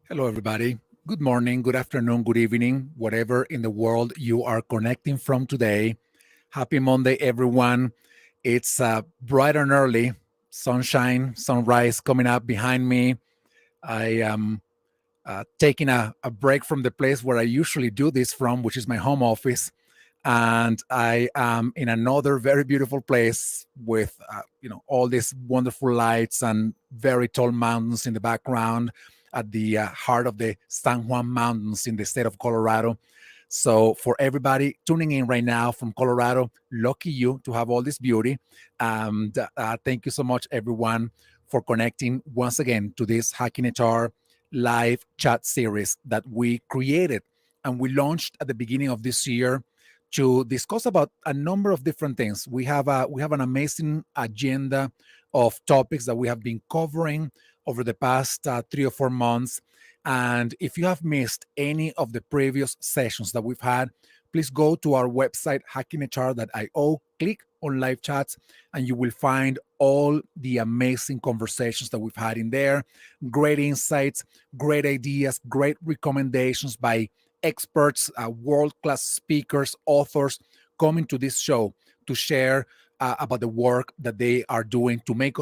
Hello, everybody. Good morning, good afternoon, good evening, whatever in the world you are connecting from today. Happy Monday, everyone. It's bright and early, sunshine, sunrise coming up behind me. I am taking a break from the place where I usually do this from, which is my home office. And I am in another very beautiful place with, all these wonderful lights and very tall mountains in the background at the heart of the San Juan Mountains in the state of Colorado. So, for everybody tuning in right now from Colorado, lucky you to have all this beauty. Thank you so much, everyone, for connecting once again to this Hacking HR live chat series that we created and we launched at the beginning of this year to discuss about a number of different things. We have an amazing agenda of topics that we have been covering over the past 3 or 4 months. And if you have missed any of the previous sessions that we've had, please go to our website, hackinghr.io, click on live chats, and you will find all the amazing conversations that we've had in there. Great insights, great ideas, great recommendations by experts, world class speakers, authors coming to this show to share about the work that they are doing to make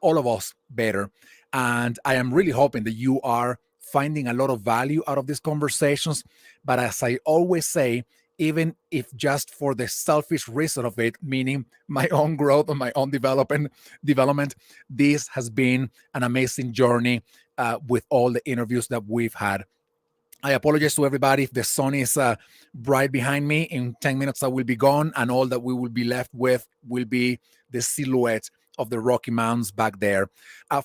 all of us better. And I am really hoping that you are finding a lot of value out of these conversations. But as I always say, even if just for the selfish reason of it, meaning my own growth and my own development, this has been an amazing journey with all the interviews that we've had. I apologize to everybody if the sun is bright behind me. In 10 minutes, I will be gone, and all that we will be left with will be the silhouette of the Rocky Mountains back there.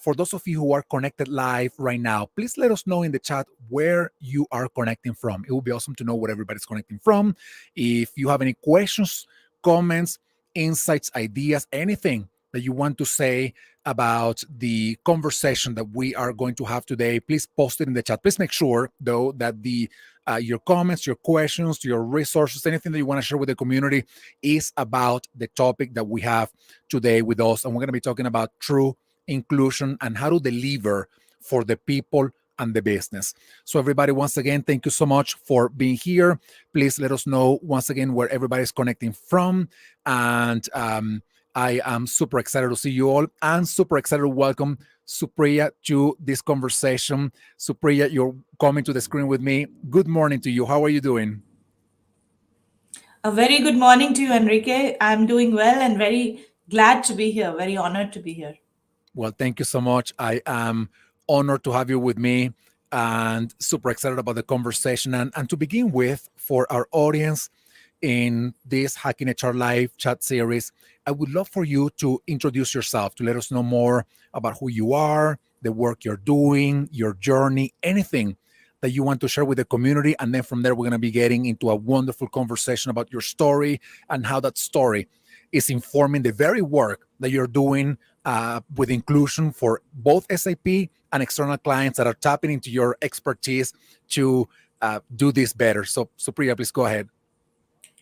For those of you who are connected live right now, please let us know in the chat where you are connecting from. It would be awesome to know where everybody's connecting from. If you have any questions, comments, insights, ideas, anything that you want to say about the conversation that we are going to have today, please post it in the chat. Please make sure, though, that the your comments, your questions, your resources, anything that you want to share with the community is about the topic that we have today with us. And we're going to be talking about true inclusion and how to deliver for the people and the business. So, everybody, once again, thank you so much for being here. Please let us know once again where everybody's connecting from. And I am super excited to see you all and super excited to welcome Supriya to this conversation. Supriya, you're coming to the screen with me. Good morning to you. How are you doing? A very good morning to you, Enrique. I'm doing well and very glad to be here, very honored to be here. Well, thank you so much. I am honored to have you with me and super excited about the conversation. And to begin with, for our audience in this Hacking HR Live chat series, I would love for you to introduce yourself, to let us know more about who you are, the work you're doing, your journey, anything that you want to share with the community. And then from there, we're going to be getting into a wonderful conversation about your story and how that story is informing the very work that you're doing with inclusion for both SAP and external clients that are tapping into your expertise to do this better. So, Supriya, please go ahead.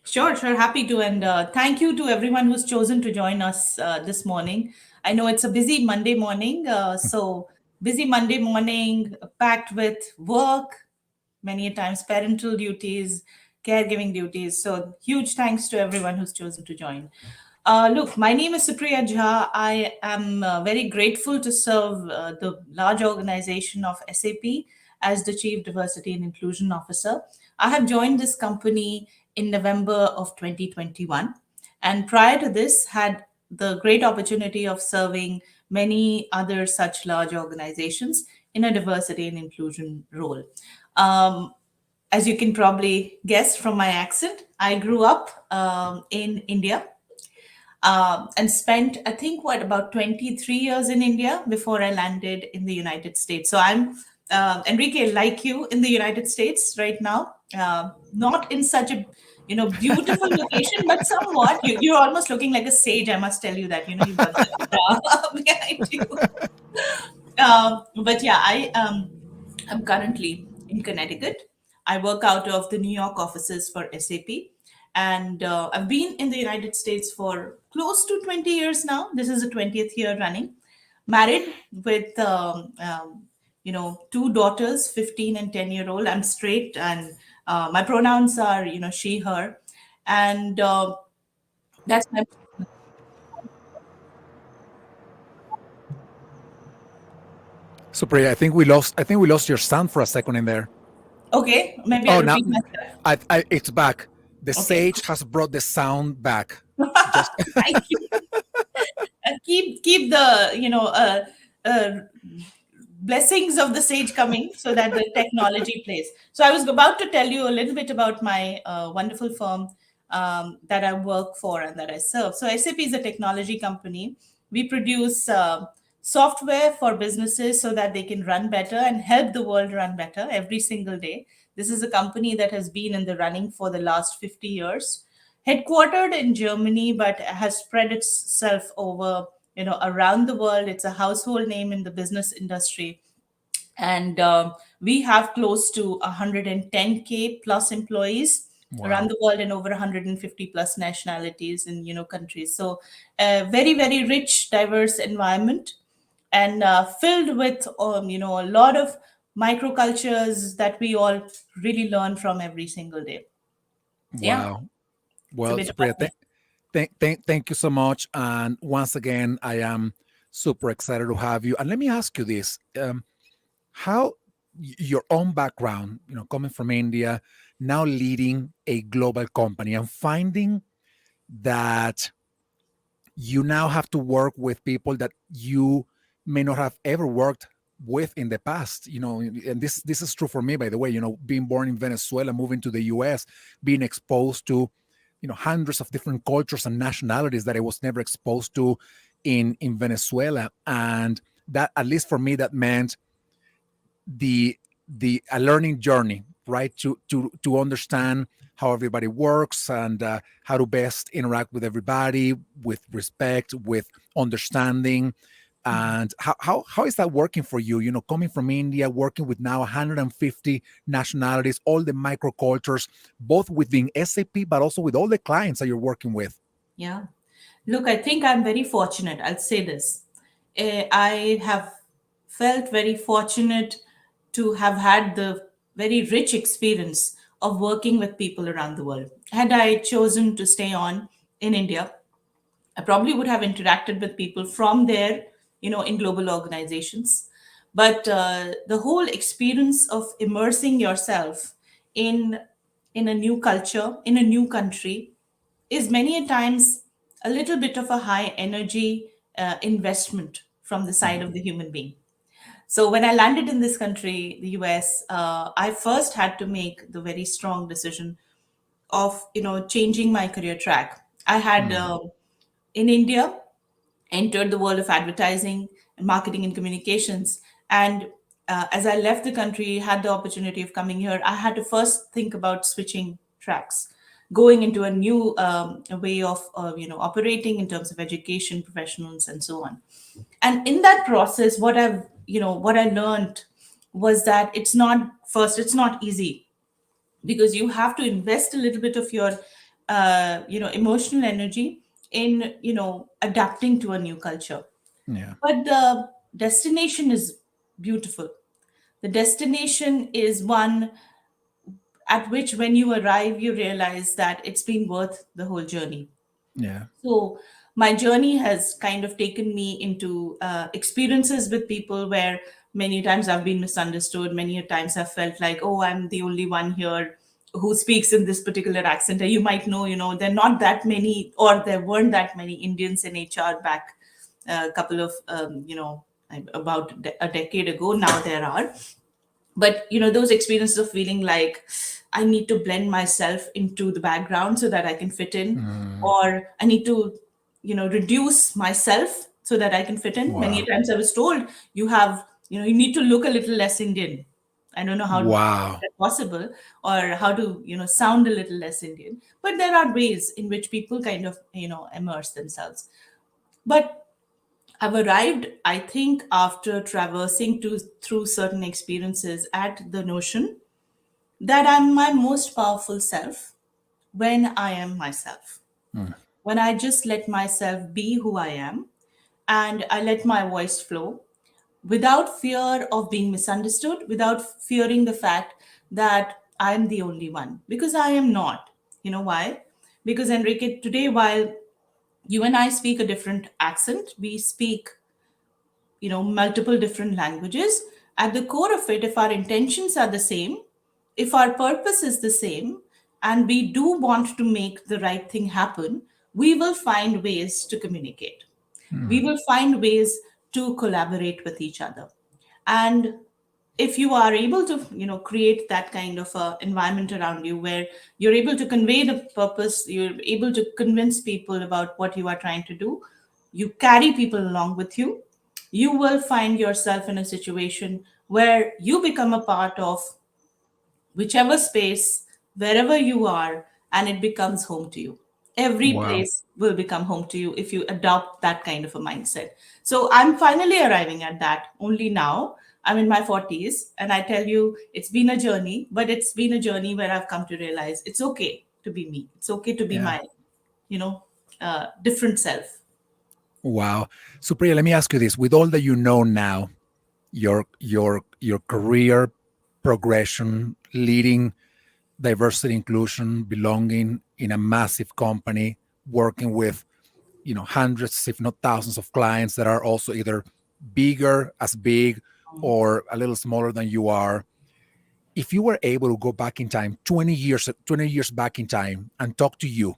Sure, happy to. And thank you to everyone who's chosen to join us this morning. I know it's a busy Monday morning. Busy Monday morning, packed with work, many a times parental duties, caregiving duties. So, huge thanks to everyone who's chosen to join. Look, my name is Supriya Jha. I am very grateful to serve the large organization of SAP as the Chief Diversity and Inclusion Officer. I have joined this company in November of 2021, and prior to this, had the great opportunity of serving many other such large organizations in a diversity and inclusion role. Um, as you can probably guess from my accent, I grew up in India and spent, I think, about 23 years in India before I landed in the United States. So I'm, Enrique, like you, in the United States right now, not in such a beautiful location, but somewhat. You're almost looking like a sage, I must tell you that. You've got the behind you. But yeah, I'm currently in Connecticut. I work out of the New York offices for SAP. And I've been in the United States for close to 20 years now. This is the 20th year running. Married with, two daughters, 15 and 10-year old. I'm straight, and my pronouns are, she, her. And that's my. Supriya, I think we lost your sound for a second in there. Okay, maybe I'll Oh, now repeat myself. it's back. The Okay. sage has brought the sound back. Just Thank you. Keep the uh, blessings of the sage coming so that the technology plays. So I was about to tell you a little bit about my wonderful firm that I work for and that I serve. So SAP is a technology company. We produce software for businesses so that they can run better and help the world run better every single day. This is a company that has been in the running for the last 50 years, headquartered in Germany, but has spread itself over, around the world. It's a household name in the business industry, and we have close to 110K plus employees around wow, the world, and over 150 plus nationalities in, countries. So a very, very rich, diverse environment, and filled with a lot of microcultures that we all really learn from every single day. Yeah, wow. it's a Well, bit Supriya, about me. thank you so much. And once again, I am super excited to have you. And let me ask you this: how your own background, coming from India, now leading a global company, and finding that you now have to work with people that you may not have ever worked with in the past, and this is true for me, by the way, being born in Venezuela, moving to the US, being exposed to hundreds of different cultures and nationalities that I was never exposed to in Venezuela. And that, at least for me, that meant the a learning journey, right? To understand how everybody works, and how to best interact with everybody with respect, with understanding. And how is that working for you, coming from India, working with now 150 nationalities, all the microcultures, both within SAP but also with all the clients that you're working with? Yeah. Look, I think I'm very fortunate. I'll say this. I have felt very fortunate to have had the very rich experience of working with people around the world. Had I chosen to stay on in India, I probably would have interacted with people from there, in global organizations. But the whole experience of immersing yourself in in a new culture, in a new country, is many a times a little bit of a high energy investment from the side of the human being. So when I landed in this country, the US, I first had to make the very strong decision of, changing my career track. I had Mm, in India entered the world of advertising and marketing and communications. And as I left the country, had the opportunity of coming here, I had to first think about switching tracks, going into a new way of operating in terms of education, professionals, and so on. And in that process, what I learned was that it's not easy, because you have to invest a little bit of your emotional energy in adapting to a new culture. yeah, But the destination is beautiful. The destination is one at which, when you arrive, you realize that it's been worth the whole journey. yeah, So my journey has kind of taken me into experiences with people where many times I've been misunderstood. Many times I've felt like, oh, I'm the only one here who speaks in this particular accent. And you might know, there are not that many, or there weren't that many Indians in HR back a couple of, about a decade ago. Now there are. But those experiences of feeling like I need to blend myself into the background so that I can fit in, mm, or I need to reduce myself so that I can fit in. Many wow, times I was told, you need to look a little less Indian. I don't know how wow, that's possible, or how to sound a little less Indian, but there are ways in which people kind of immerse themselves. But I've arrived, I think, after traversing through certain experiences, at the notion that I'm my most powerful self when I am myself. mm, When I just let myself be who I am, and I let my voice flow, without fear of being misunderstood, without fearing the fact that I am the only one, because I am not. You know why? Because Enrique, today, while you and I speak a different accent, we speak, multiple different languages. At the core of it, if our intentions are the same, if our purpose is the same, and we do want to make the right thing happen, we will find ways to communicate. We Mm. will find ways to collaborate with each other. And if you are able to, create that kind of environment around you where you're able to convey the purpose, you're able to convince people about what you are trying to do, you carry people along with you, you will find yourself in a situation where you become a part of whichever space, wherever you are, and it becomes home to you. Every Wow. place will become home to you if you adopt that kind of a mindset. So I'm finally arriving at that only now. I'm in my 40s, and I tell you, it's been a journey, but it's been a journey where I've come to realize it's okay to be me. It's okay to be Yeah. my, you know, different self. Wow. Supriya, let me ask you this. With all that you know now, your career progression, leading diversity, inclusion, belonging in a massive company, working with hundreds, if not thousands, of clients that are also either bigger, as big, or a little smaller than you are. If you were able to go back in time 20 years back in time and talk to you,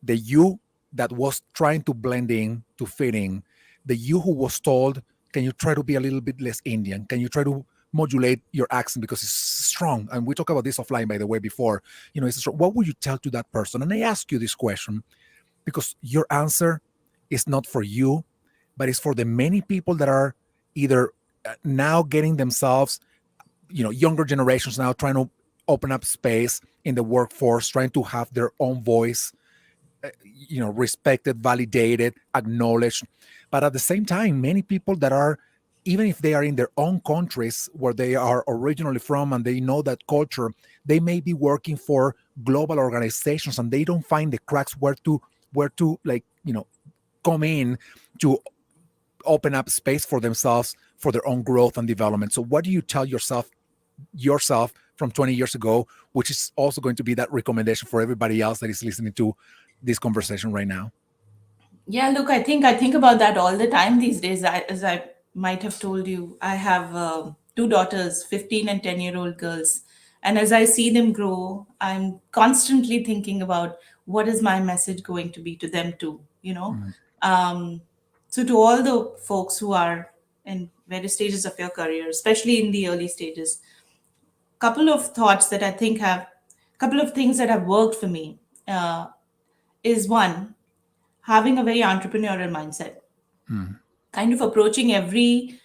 the you that was trying to blend in, to fit in, the you who was told, can you try to be a little bit less Indian, can you try to modulate your accent because it's strong, and we talked about this offline, by the way, before, it's strong. What would you tell to that person? And I ask you this question because your answer is not for you, but it's for the many people that are either now getting themselves, younger generations now trying to open up space in the workforce, trying to have their own voice, respected, validated, acknowledged. But at the same time, many people that are, even if they are in their own countries where they are originally from and they know that culture, they may be working for global organizations and they don't find the cracks where to like, come in to open up space for themselves for their own growth and development. So what do you tell yourself from 20 years ago, which is also going to be that recommendation for everybody else that is listening to this conversation right now? Yeah, look, I think about that all the time these days. As I might have told you, I have two daughters, 15 and 10-year-old girls, and as I see them grow, I'm constantly thinking about what is my message going to be to them too. Mm, Um, so to all the folks who are in various stages of your career, especially in the early stages, couple of thoughts that I think have, couple of things that have worked for me uh, is one, having a very entrepreneurial mindset, mm, kind of approaching every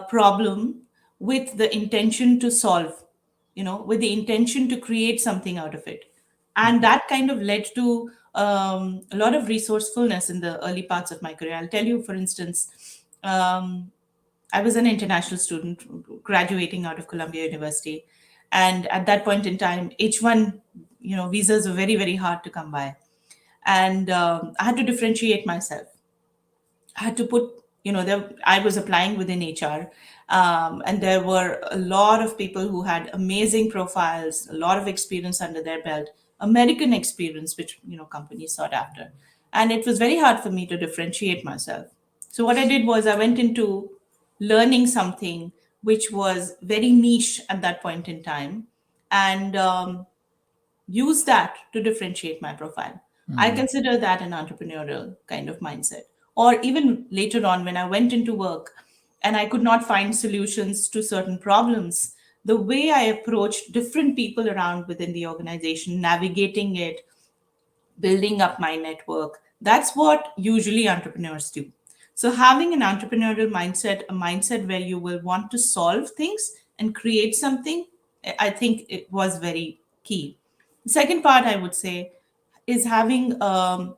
problem with the intention to solve, with the intention to create something out of it. And mm, that kind of led to a lot of resourcefulness in the early parts of my career. I'll tell you, for instance, um, I was an international student graduating out of Columbia University. And at that point in time, H1, visas were very, very hard to come by. And I had to differentiate myself. I had to put, I was applying within HR, and there were a lot of people who had amazing profiles, a lot of experience under their belt, American experience, which, companies sought after. And it was very hard for me to differentiate myself. So what I did was I went into learning something which was very niche at that point in time, and use that to differentiate my profile. I mm, consider that an entrepreneurial kind of mindset. Or even later on, when I went into work and I could not find solutions to certain problems, the way I approached different people around within the organization, navigating it, building up my network, that's what usually entrepreneurs do. So, having an entrepreneurial mindset, a mindset where you will want to solve things and create something, I think it was very key. The second part I would say is having a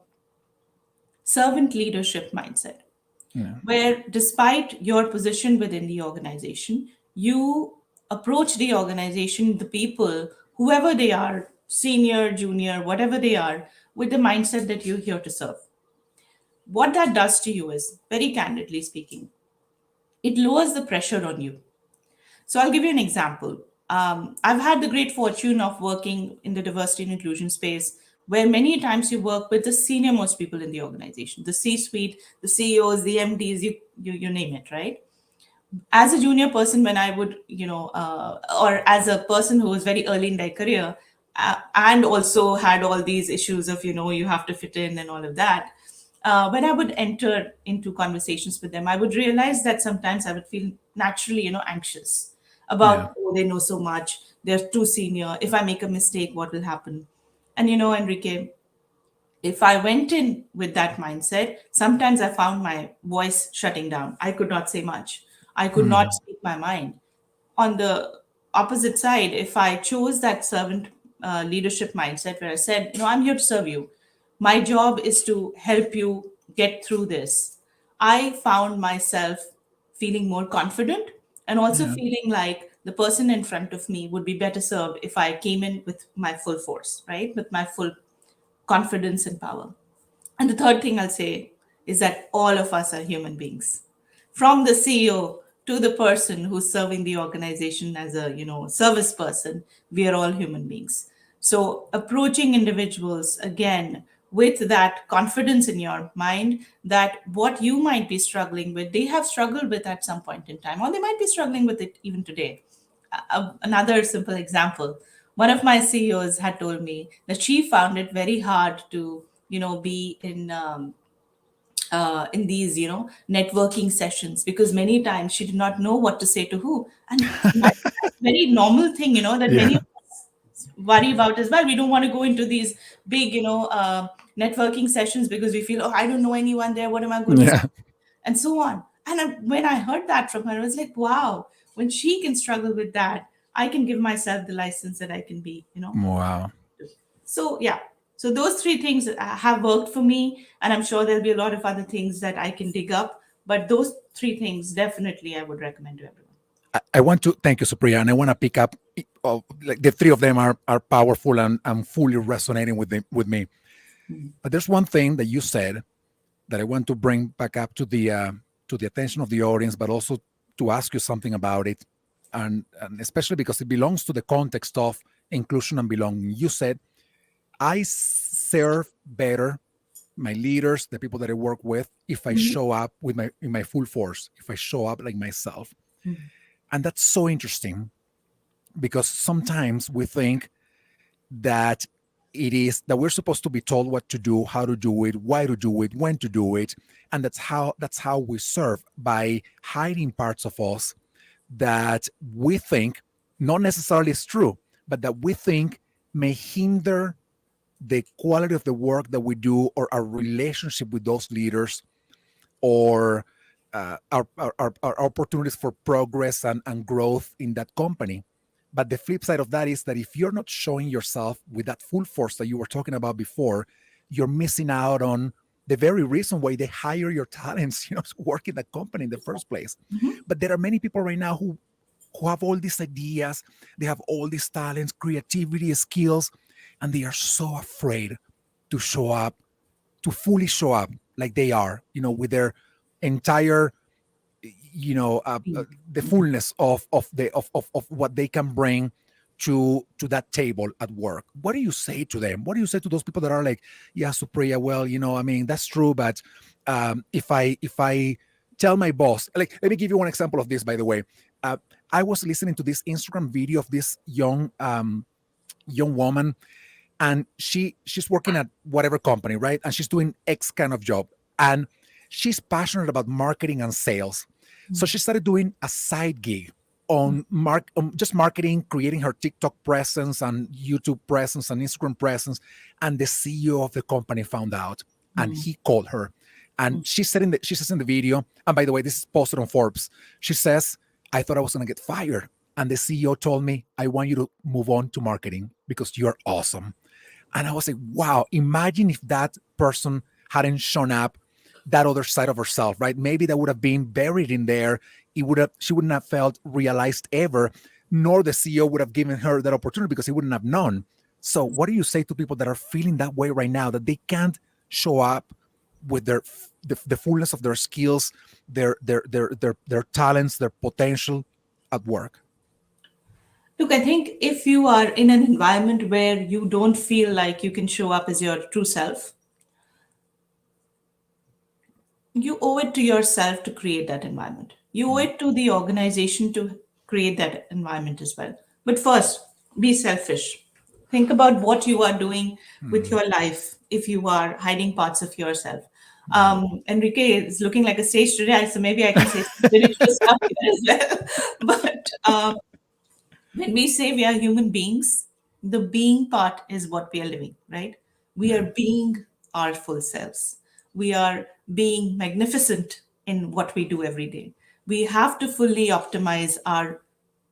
servant leadership mindset, yeah. where despite your position within the organization, you approach the organization, the people, whoever they are, senior, junior, whatever they are, with the mindset that you're here to serve. What that does to you is, very candidly speaking, it lowers the pressure on you. So I'll give you an example. I've had the great fortune of working in the diversity and inclusion space, where many times you work with the senior most people in the organization, the C-suite, the CEOs, the MDs, you name it, right? As a junior person, when I would, or as a person who was very early in their career, and also had all these issues of, you have to fit in and all of that, when I would enter into conversations with them, I would realize that sometimes I would feel naturally, anxious Yeah. about, oh, they know so much, they're too senior, if I make a mistake, what will happen? And Enrique, if I went in with that mindset, sometimes I found my voice shutting down. I could not say much. I could not Mhm. speak my mind. On the opposite side, if I chose that servant leadership mindset where I said, I'm here to serve you, my job is to help you get through this, I found myself feeling more confident and also Yeah. feeling like the person in front of me would be better served if I came in with my full force, right? With my full confidence and power. And the third thing I'll say is that all of us are human beings. From the CEO to the person who's serving the organization as a, service person, we are all human beings. So approaching individuals again with that confidence in your mind that what you might be struggling with, they have struggled with at some point in time, or they might be struggling with it even today. Another simple example, one of my CEOs had told me that she found it very hard to be in these networking sessions, because many times she did not know what to say to who. And that's a very normal thing, that many Yeah. of us worry about as well. We don't want to go into these big networking sessions because we feel, oh, I don't know anyone there, what am I going to say, Yeah. and so on. And when I heard that from her, I was like, wow, when she can struggle with that, I can give myself the license that I can be, Wow. so yeah. So those three things have worked for me, and I'm sure there'll be a lot of other things that I can dig up. But those three things definitely I would recommend to everyone. I want to thank you, Supriya, and I want to pick up. Like the three of them are powerful and fully resonating with me. Mhm. But there's one thing that you said that I want to bring back up to the attention of the audience, but also to ask you something about it, and especially because it belongs to the context of inclusion and belonging. You said I serve better my leaders, the people that I work with, if I Mhm. show up with my in my full force, if I show up like myself. Mhm. And that's so interesting because sometimes we think that it is that we're supposed to be told what to do, how to do it, why to do it, when to do it, and that's how we serve, by hiding parts of us that we think not necessarily is true, but that we think may hinder the quality of the work that we do or our relationship with those leaders, or our opportunities for progress and growth in that company. But the flip side of that is that if you're not showing yourself with that full force that you were talking about before, you're missing out on the very reason why they hire your talents, to work in that company in the first place. Mhm. But there are many people right now who have all these ideas, they have all these talents, creativity, skills, and they are so afraid to show up, to fully show up like they are, with their entire, the Mhm. fullness of what they can bring to that table at work. What do you say to them? What do you say to those people that are like, yeah, Supriya, well, I mean, that's true, but if I tell my boss, like, let me give you one example of this, by the way. uh, I was listening to this Instagram video of this young woman, and she's working at whatever company, right? And she's doing X kind of job, and she's passionate about marketing and sales. So she started doing a side gig on just marketing, creating her TikTok presence and YouTube presence and Instagram presence. And the CEO of the company found out, and Mhm. he called her. And she says in the video, and by the way, this is posted on Forbes. She says, I thought I was going to get fired. And the CEO told me, I want you to move on to marketing because you're awesome. And I was like, wow, imagine if that person hadn't shown up, that other side of herself, right? Maybe that would have been buried in there. She wouldn't have felt realized ever, nor the CEO would have given her that opportunity because he wouldn't have known. So what do you say to people that are feeling that way right now, that they can't show up with the fullness of their skills, their talents, their potential at work? Look, I think if you are in an environment where you don't feel like you can show up as your true self, you owe it to yourself to create that environment. You owe Mm, it to the organization to create that environment as well. But first, be selfish. Think about what you are doing with mm, your life if you are hiding parts of yourself. mm. Enrique is looking like a sage today, so maybe I can say some spiritual stuff here as well. But when we say we are human beings, the being part is what we are living, right? We are Yeah, being our full selves. We are being magnificent in what we do every day. We have to fully optimize our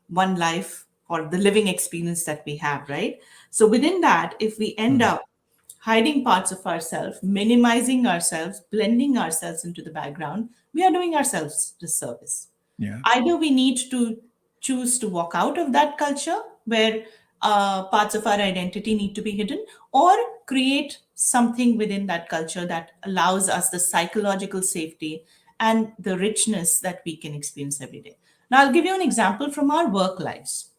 one life or the living experience that we have, right? So within that, if we end mm, up hiding parts of ourselves, minimizing ourselves, blending ourselves into the background, we are doing ourselves disservice. yeah, Either we need to choose to walk out of that culture where parts of our identity need to be hidden, or create something within that culture that allows us the psychological safety and the richness that we can experience every day. Now, I'll give you an example from our work lives.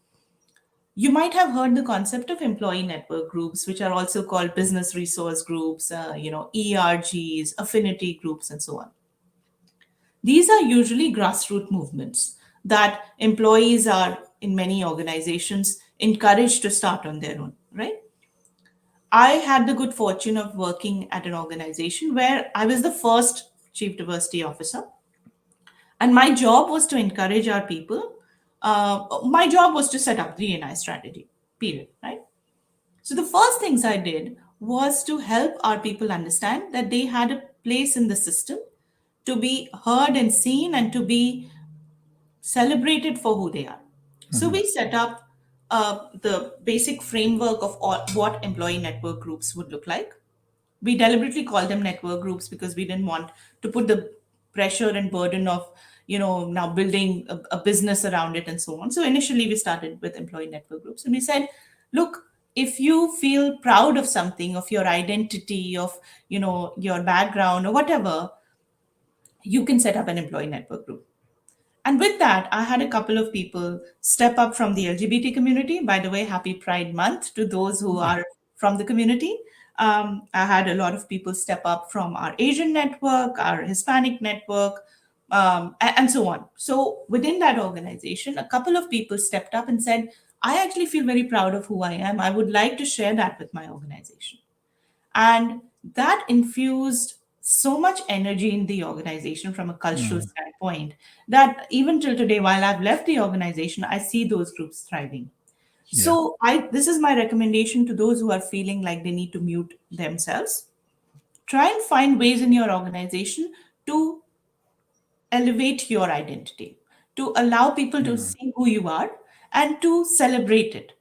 You might have heard the concept of employee network groups, which are also called business resource groups, ERGs, affinity groups, and so on. These are usually grassroots movements that employees are, in many organizations, encouraged to start on their own, right? I had the good fortune of working at an organization where I was the first chief diversity officer, and my job was to encourage our people. My job was to set up the DNI strategy, period, right? So the first things I did was to help our people understand that they had a place in the system to be heard and seen and to be celebrated for who they are. So mhm, we set up the basic framework of what employee network groups would look like. We deliberately called them network groups because we didn't want to put the pressure and burden of now building a business around it and so on. So initially we started with employee network groups, and we said, look, if you feel proud of something, of your identity, of your background or whatever, you can set up an employee network group. And with that, I had a couple of people step up from the LGBT community. By the way, happy Pride Month to those who yeah, are from the community. I had a lot of people step up from our Asian network, our Hispanic network, and so on. So within that organization, a couple of people stepped up and said, I actually feel very proud of who I am. I would like to share that with my organization. And that infused so much energy in the organization from a cultural mm, standpoint that even till today, while I've left the organization, I see those groups thriving. yeah, So I this is my recommendation to those who are feeling like they need to mute themselves. Try and find ways in your organization to elevate your identity, to allow people to mm, see who you are and to celebrate it.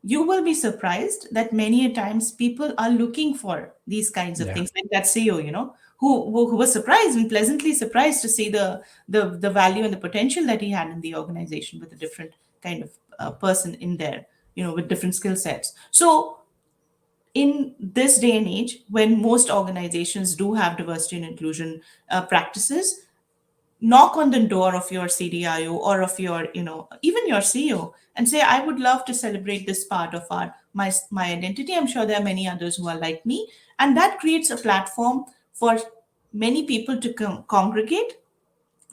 You will be surprised that many a times people are looking for these kinds of yeah, things, like that CEO, who was surprised and pleasantly surprised to see the value and the potential that he had in the organization with a different kind of person in there, with different skill sets. So in this day and age, when most organizations do have diversity and inclusion practices, knock on the door of your CDIO or of your, even your CEO, and say, I would love to celebrate this part of my identity. I'm sure there are many others who are like me. And that creates a platform for many people to congregate,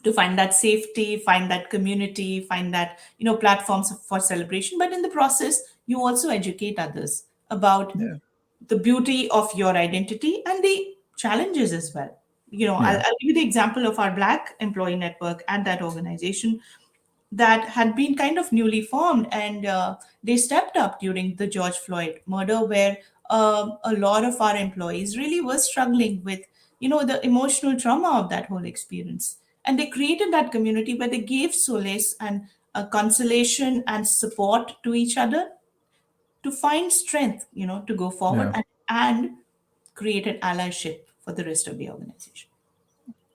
to find that safety, find that community, find that, platforms for celebration. But in the process, you also educate others about yeah, the beauty of your identity and the challenges as well. I'll yeah, give you the example of our Black employee network at that organization that had been kind of newly formed, and they stepped up during the George Floyd murder, where a lot of our employees really were struggling with, the emotional trauma of that whole experience. And they created that community where they gave solace and consolation and support to each other to find strength, to go forward yeah. and create an allyship for the rest of the organization.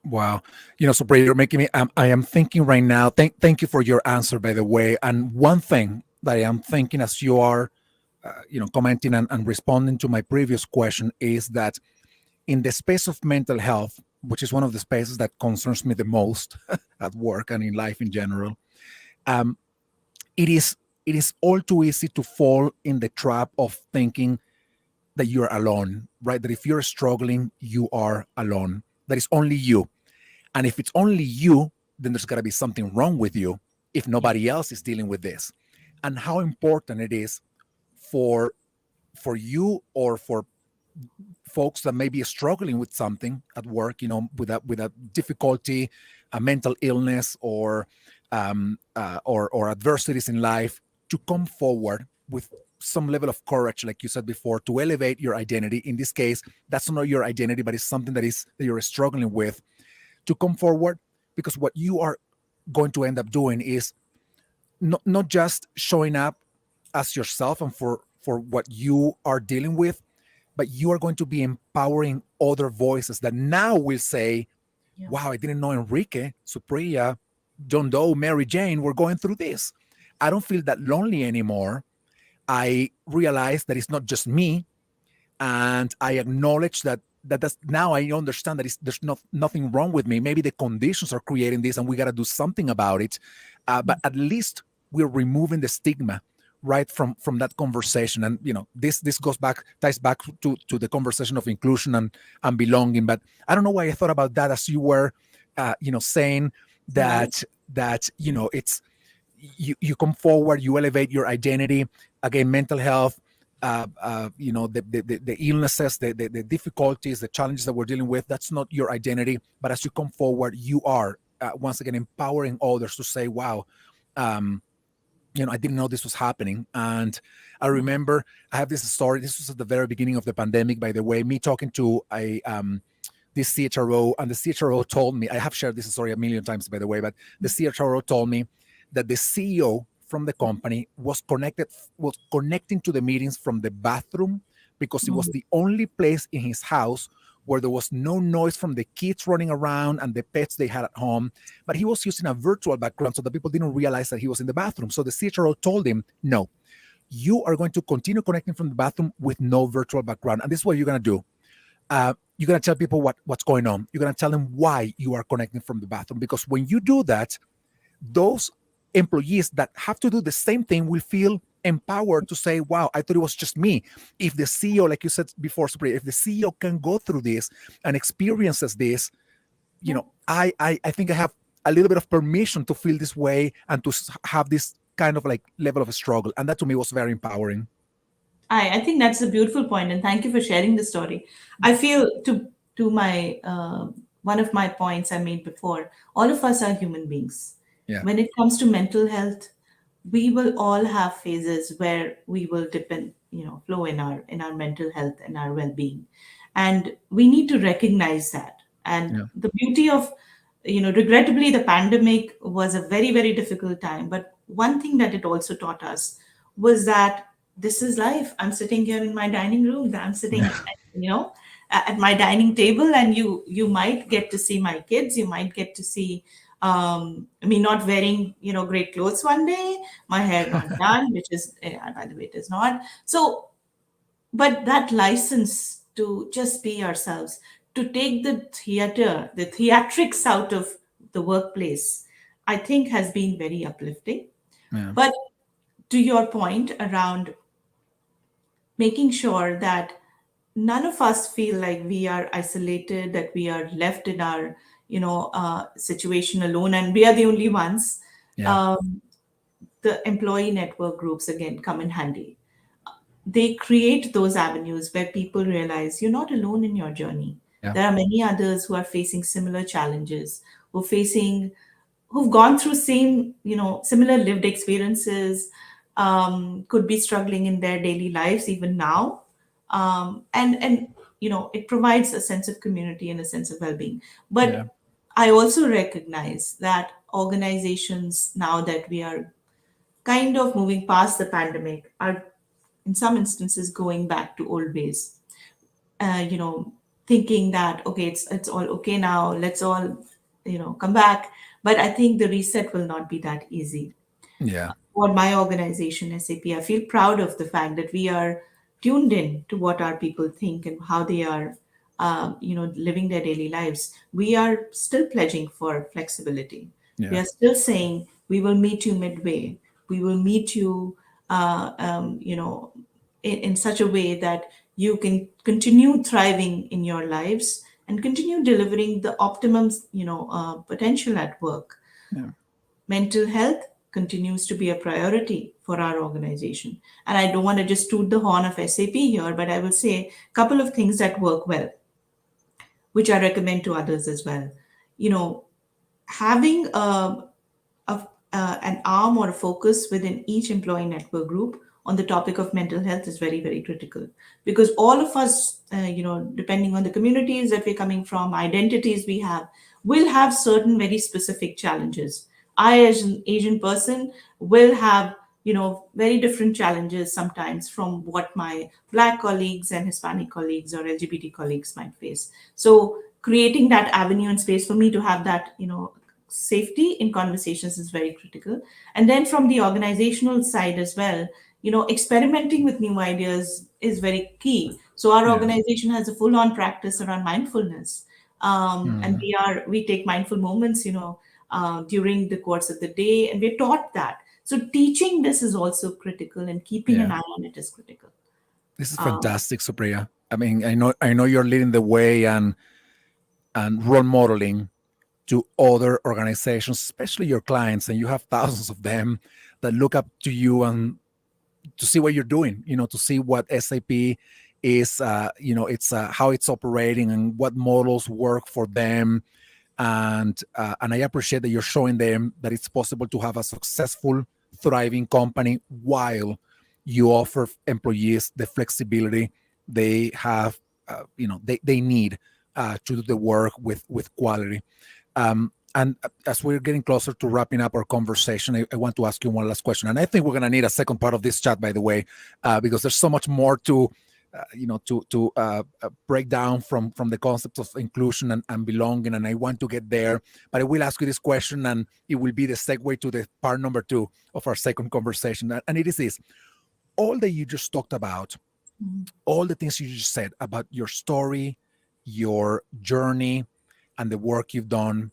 Wow. Supriya, you're making me, I am thinking right now, thank you for your answer, by the way. And one thing that I am thinking as you are, commenting and responding to my previous question is that in the space of mental health, which is one of the spaces that concerns me the most at work and in life in general, um, it is it is all too easy to fall in the trap of thinking that you're alone, right? That if you're struggling, you are alone. That is only you. And if it's only you, then there's got to be something wrong with you if Yeah. nobody else is dealing with this. And how important it is for you or for folks that may be struggling with something at work, with a difficulty, a mental illness, or adversities in life, to come forward with some level of courage, like you said before, to elevate your identity. In this case, that's not your identity, but it's something that you're struggling with, to come forward, because what you are going to end up doing is not just showing up as yourself and for what you are dealing with, but you are going to be empowering other voices that now will say, Yeah. wow, I didn't know Enrique, Supriya, John Doe, Mary Jane were going through this. I don't feel that lonely anymore. I realize that it's not just me, and I acknowledge that's now I understand that there's nothing wrong with me. Maybe the conditions are creating this, and we got to do something about it. But at least we're removing the stigma, right, from that conversation. And this ties back to the conversation of inclusion and belonging. But I don't know why I thought about that as you were, saying Right. that it's you come forward, you elevate your identity. Again, mental health, the illnesses, the difficulties, the challenges that we're dealing with, that's not your identity. But as you come forward, you are, once again, empowering others to say, wow, I didn't know this was happening. And I remember I have this story. This was at the very beginning of the pandemic, by the way, me talking to this CHRO, and the CHRO told me, I have shared this story a million times, by the way, but the CHRO told me that the CEO from the company was connecting to the meetings from the bathroom, because it was the only place in his house where there was no noise from the kids running around and the pets they had at home. But he was using a virtual background so that people didn't realize that he was in the bathroom. So the CHRO told him, no, you are going to continue connecting from the bathroom with no virtual background. And this is what you're going to do. You're going to tell people what's going on. You're going to tell them why you are connecting from the bathroom. Because when you do that, those employees that have to do the same thing will feel empowered to say, wow, I thought it was just me. If the CEO, like you said before, Supriya, if the CEO can go through this and experiences this, Yeah. I think I have a little bit of permission to feel this way and to have this kind of like level of struggle. And that to me was very empowering. I think that's a beautiful point, and thank you for sharing the story. I feel to my one of my points I made before. All of us are human beings. Yeah. When it comes to mental health, we will all have phases where we will dip in, flow in our mental health and our well-being, and we need to recognize that. And Yeah. the beauty of, regrettably, the pandemic was a very, very difficult time. But one thing that it also taught us was that this is life. I'm sitting here in my dining room. I'm sitting, at my dining table, and you might get to see my kids. You might get to see me not wearing, great clothes one day, my hair not done, which is, by the way, it is not. So, but that license to just be ourselves, to take the theatrics out of the workplace, I think has been very uplifting. Yeah. But to your point around making sure that none of us feel like we are isolated, that we are left in our, situation alone, and we are the only ones. Yeah. Um, the employee network groups again come in handy. They create those avenues where people realize you're not alone in your journey. Yeah. There are many others who are facing similar challenges, who've gone through similar lived experiences, could be struggling in their daily lives even now, and it provides a sense of community and a sense of well-being. Yeah. But I also recognize that organizations, now that we are kind of moving past the pandemic, are in some instances going back to old ways, uh, you know thinking that, okay, it's all okay now, let's all come back. But I think the reset will not be that easy. Yeah. For my organization, SAP, I feel proud of the fact that we are tuned in to what our people think and how they are living their daily lives, we are still pledging for flexibility. We Yeah. are still saying we will meet you midway. We will meet you, in such a way that you can continue thriving in your lives and continue delivering the optimum, potential at work. Yeah. Mental health continues to be a priority for our organization. And I don't want to just toot the horn of SAP here, but I will say a couple of things that work well, which I recommend to others as well. You know, having a, an arm or a focus within each employee network group on the topic of mental health is very, very critical, because all of us, depending on the communities that we're coming from, identities we have, will have certain very specific challenges. I, as an Asian person, will have very different challenges sometimes from what my Black colleagues and Hispanic colleagues or LGBT colleagues might face. So creating that avenue and space for me to have that safety in conversations is very critical. And then from the organizational side as well, experimenting with new ideas is very key. So our Yeah. organization has a full on practice around mindfulness. And Mm. we take mindful moments during the course of the day, and we're taught that. So teaching this is also critical, and keeping an Yeah. eye on it is critical. This is um, fantastic, Supriya. I mean, I know you're leading the way and role modeling to other organizations, especially your clients, and you have thousands of them that look up to you and to see what you're doing, to see what SAP is, it's how it's operating and what models work for them. And I appreciate that you're showing them that it's possible to have a successful, thriving company while you offer employees the flexibility they have, they need to do the work with quality. And as we're getting closer to wrapping up our conversation, I want to ask you one last question. And I think we're going to need a second part of this chat, by the way, because there's so much more to, break down from the concepts of inclusion and belonging. And I want to get there, but I will ask you this question, and it will be the segue to the part number two of our second conversation. And it is this: all that you just talked about, all the things you just said about your story, your journey, and the work you've done.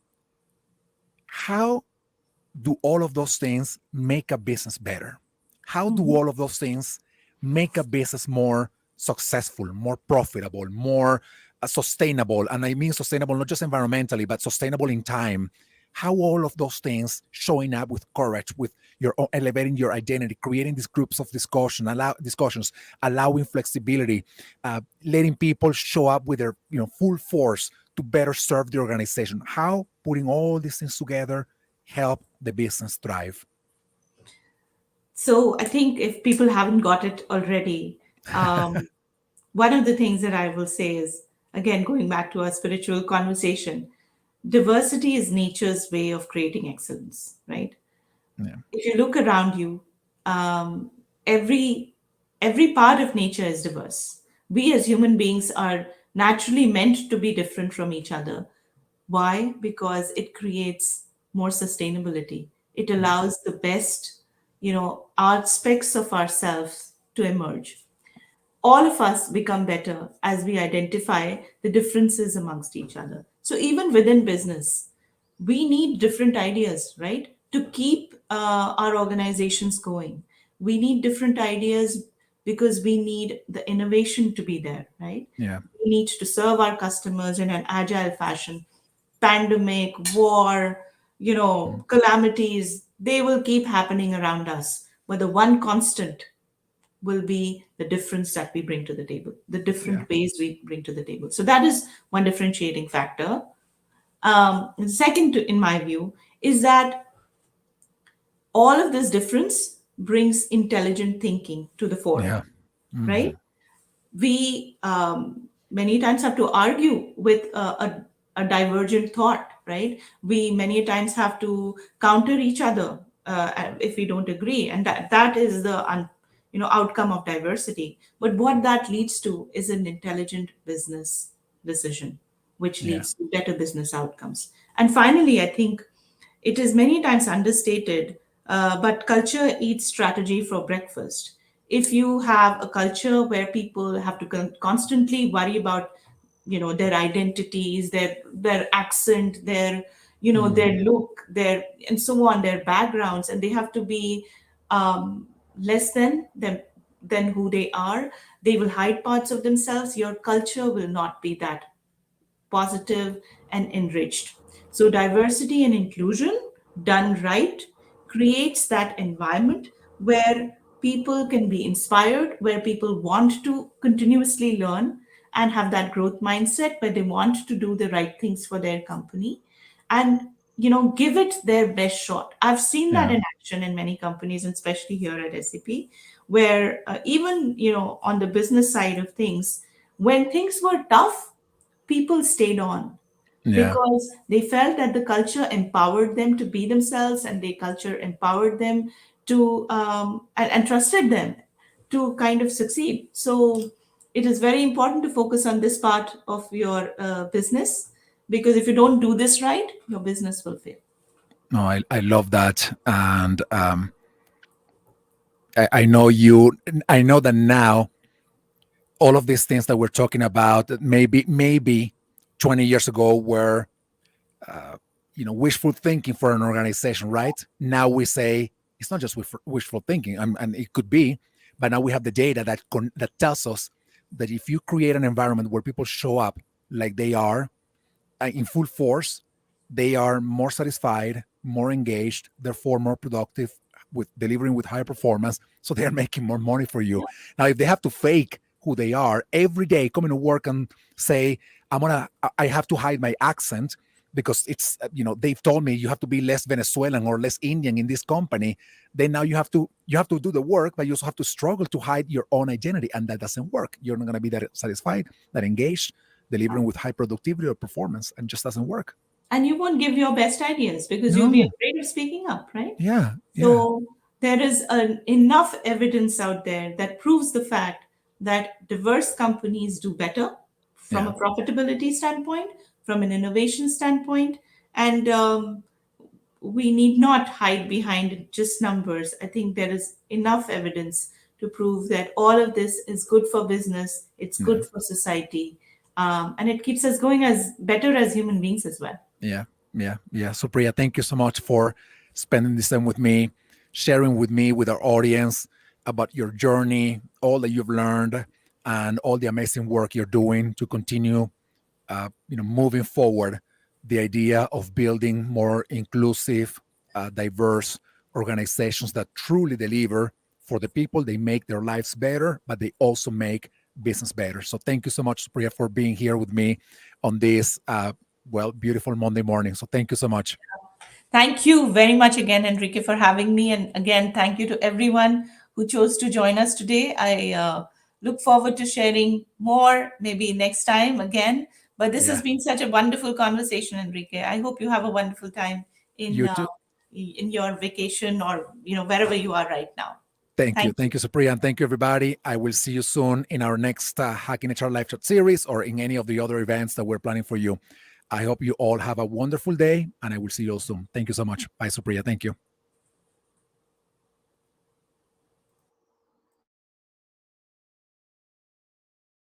How do all of those things make a business better? How do mhm. all of those things make a business more successful, more profitable, more sustainable? And I mean sustainable not just environmentally, but sustainable in time. How all of those things showing up with courage, with your elevating your identity, creating these groups of discussions, allowing flexibility, letting people show up with their full force to better serve the organization. How putting all these things together help the business thrive? So I think if people haven't got it already, um, one of the things that I will say is, again, going back to our spiritual conversation, diversity is nature's way of creating excellence, right? Yeah. If you look around you, um, every every part of nature is diverse. We as human beings are naturally meant to be different from each other. Why? Because it creates more sustainability. It Yeah. allows the best, aspects of ourselves to emerge. All of us become better as we identify the differences amongst each other. So even within business, we need different ideas, right? To keep our organizations going. We need different ideas because we need the innovation to be there, right? Yeah. We need to serve our customers in an agile fashion. Pandemic, war, Mm. calamities, they will keep happening around us. But the one constant will be the difference that we bring to the table, the Yeah. different ways we bring to the table. So that is one differentiating factor. The second, in my view, is that all of this difference brings intelligent thinking to the fore, Yeah. right? Mhm. We many times have to argue with a divergent thought, right? We many times have to counter each other if we don't agree, and that is the outcome of diversity. But what that leads to is an intelligent business decision, which Yeah. leads to better business outcomes. And finally, I think it is many times understated, but culture eats strategy for breakfast. If you have a culture where people have to constantly worry about their identities, their accent, their Mm. look, their and so on, their backgrounds, and they have to be less than them than who they are. They will hide parts of themselves. Your culture will not be that positive, and enriched. So, diversity and inclusion done right creates that environment where people can be inspired, where people want to continuously learn and have that growth mindset, where they want to do the right things for their company and give it their best shot. I've seen that Yeah. in action in many companies, and especially here at SAP, where even on the business side of things, when things were tough, people stayed on Yeah. because they felt that the culture empowered them to be themselves, and the culture empowered them to and trusted them to kind of succeed. So it is very important to focus on this part of your business, because if you don't do this right, your business will fail. No, I love that. And I know you, I know that now all of these things that we're talking about, that maybe 20 years ago were, uh, wishful thinking for an organization, right? Now we say it's not just wishful thinking, and it could be, but now we have the data that tells us that if you create an environment where people show up like they are, in full force, they are more satisfied, more engaged, therefore more productive, with delivering with higher performance. So they are making more money for you. Now, if they have to fake who they are every day, coming to work and say, I have to hide my accent because it's, they've told me you have to be less Venezuelan or less Indian in this company. Then now you have to do the work, but you also have to struggle to hide your own identity, and that doesn't work. You're not going to be that satisfied, that engaged, delivering with high productivity or performance, and just doesn't work. And you won't give your best ideas because you'll be No. afraid of speaking up, right? Yeah. Yeah. So there is enough evidence out there that proves the fact that diverse companies do better from Yeah. a profitability standpoint, from an innovation standpoint, and we need not hide behind just numbers. I think there is enough evidence to prove that all of this is good for business, it's Yeah. good for society, and it keeps us going as better as human beings as well. Yeah. Yeah. Yeah. Supriya, thank you so much for spending this time with me, sharing with me, with our audience, about your journey, all that you've learned, and all the amazing work you're doing to continue, moving forward the idea of building more inclusive, diverse organizations that truly deliver for the people. They make their lives better, but they also make business better. So thank you so much, Supriya, for being here with me on this, beautiful Monday morning. So thank you so much. Thank you very much again, Enrique, for having me. And again, thank you to everyone who chose to join us today. I look forward to sharing more maybe next time again. But this has Yeah, been such a wonderful conversation, Enrique. I hope you have a wonderful time you too. in your vacation, or wherever you are right now. Thank you. Thank you. Thank you, Supriya. And thank you, everybody. I will see you soon in our next Hacking HR Live Chat series, or in any of the other events that we're planning for you. I hope you all have a wonderful day, and I will see you all soon. Thank you so much. Bye, Supriya. Thank you.